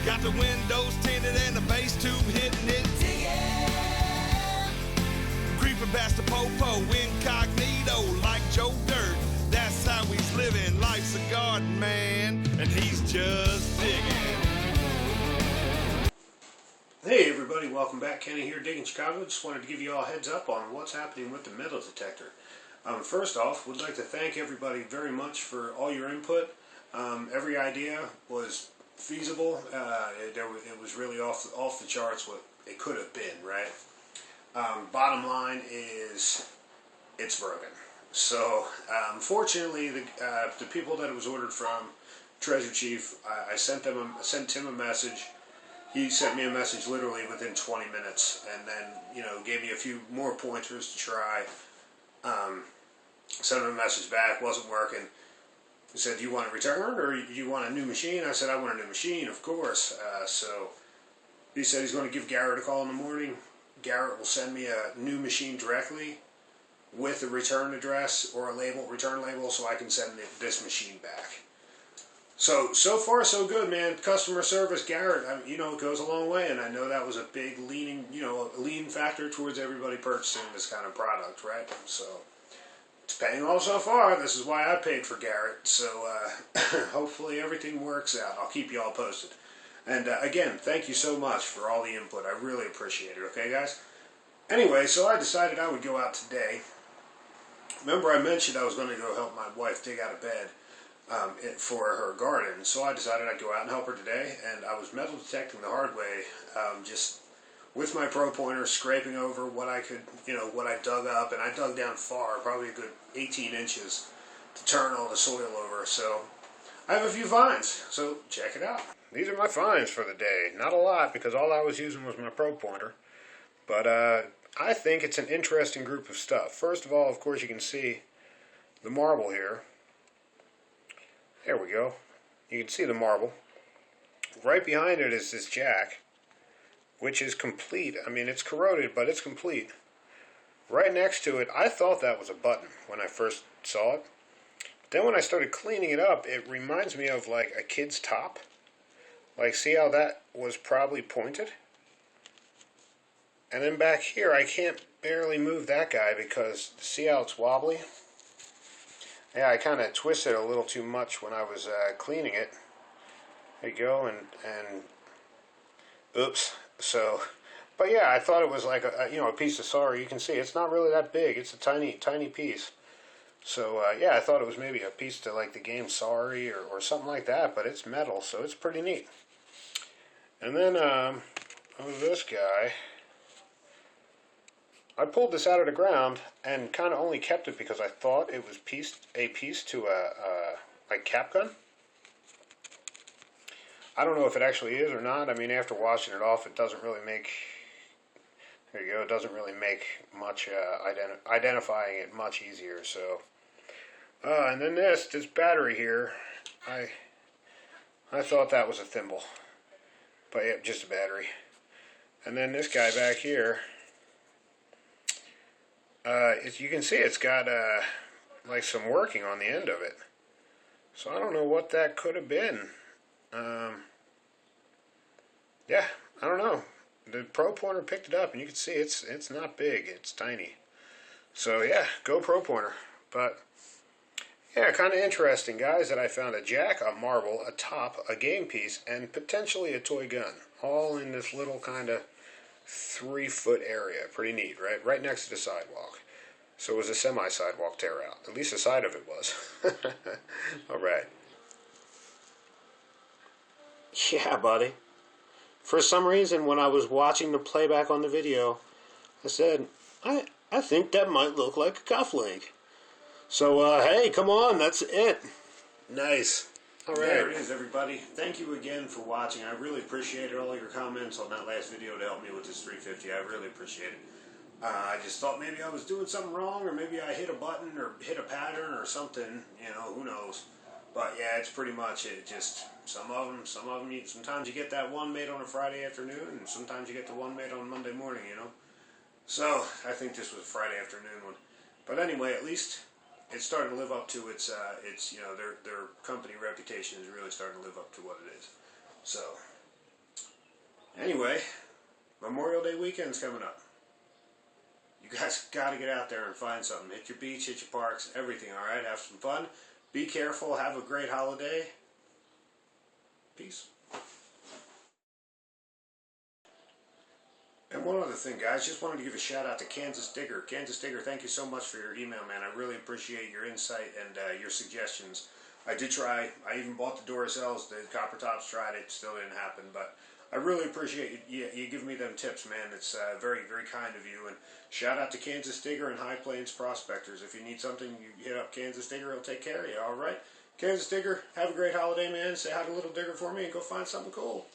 Got the windows tinted and the bass tube hitting it. Creeping past the popo incognito like Joe Dirt. That's how he's living. Life's a garden, man, and he's just digging. Hey everybody, welcome back. Kenny here, Digging Chicago. Just wanted to give you all a heads up on what's happening with the metal detector. First off, would like to thank everybody very much for all your input. Every idea was feasible. It was really off the charts what it could have been, right? Bottom line is, it's broken. So, fortunately, the people that it was ordered from, Treasure Chief, I sent him a message. He sent me a message literally within 20 minutes, and then, gave me a few more pointers to try. Sent him a message back, wasn't working. He said, "Do you want a return, or do you want a new machine?" I said, "I want a new machine, of course." So he said he's going to give Garrett a call in the morning. Garrett will send me a new machine directly with a return address or a return label, so I can send this machine back. So far so good, man. Customer service, Garrett, it goes a long way, and I know that was a big lean factor towards everybody purchasing this kind of product, right? So it's paying off so far. This is why I paid for Garrett. So hopefully everything works out. I'll keep you all posted. And again, thank you so much for all the input. I really appreciate it. Okay, guys? Anyway, so I decided I would go out today. Remember I mentioned I was going to go help my wife dig out of bed for her garden. So I decided I'd go out and help her today. And I was metal detecting the hard way, just with my Pro Pointer, scraping over what I could, what I dug up. And I dug down far, probably a good 18 inches, to turn all the soil over. So I have a few finds, so check it out. These are my finds for the day. Not a lot, because all I was using was my Pro Pointer. But I think it's an interesting group of stuff. First of all, of course, you can see the marble here. There we go. You can see the marble. Right behind it is this jack, which is complete. I mean, it's corroded, but it's complete. Right next to it, I thought that was a button when I first saw it. Then when I started cleaning it up, it reminds me of like a kid's top. Like, see how that was probably pointed? And then back here, I can't barely move that guy because, see how it's wobbly? Yeah, I kind of twisted a little too much when I was cleaning it. There you go, and oops. So, but yeah, I thought it was like a piece of sorry. You can see it's not really that big. It's a tiny piece. So yeah, I thought it was maybe a piece to like the game Sorry or something like that, but it's metal, so it's pretty neat. And then this guy, I pulled this out of the ground and kind of only kept it because I thought it was a piece to a like cap gun. I don't know if it actually is or not. I mean, after washing it off, it doesn't really make. There you go. It doesn't really make much identifying it much easier. So, and then this battery here, I thought that was a thimble, but yeah, just a battery. And then this guy back here. You can see it's got like some working on the end of it. So I don't know what that could have been. Yeah, I don't know. The Pro Pointer picked it up, and you can see it's not big. It's tiny. So yeah, go Pro Pointer. But yeah, kind of interesting, guys, that I found a jack, a marble, a top, a game piece, and potentially a toy gun, all in this little kind of 3-foot area. Pretty neat, right? Right next to the sidewalk. So it was a semi-sidewalk tear out. At least the side of it was. All right. Yeah, buddy. For some reason, when I was watching the playback on the video, I said, I think that might look like a cufflink. So, hey, come on, that's it. Nice. All right. There it is, everybody. Thank you again for watching. I really appreciated all your comments on that last video to help me with this 350. I really appreciate it. I just thought maybe I was doing something wrong, or maybe I hit a button or hit a pattern or something. Who knows. But yeah, it's pretty much it. Just some of them, sometimes you get that one made on a Friday afternoon, and sometimes you get the one made on Monday morning, So I think this was a Friday afternoon one. But anyway, at least it's starting to live up to its their company reputation is really starting to live up to what it is. So Anyway, Memorial Day weekend's coming up. You guys got to get out there and find something. Hit your beach, hit your parks, everything, alright? Have some fun. Be careful. Have a great holiday. Peace. And one other thing, guys, just wanted to give a shout out to Kansas Digger. Kansas Digger, thank you so much for your email, man. I really appreciate your insight and your suggestions. I did try. I even bought the Duracells. The Copper Tops tried it. Still didn't happen. But I really appreciate you giving me them tips, man. It's very, very kind of you. And shout out to Kansas Digger and High Plains Prospectors. If you need something, you hit up Kansas Digger. He'll take care of you, all right? Kansas Digger, have a great holiday, man. Say hi to Little Digger for me and go find something cool.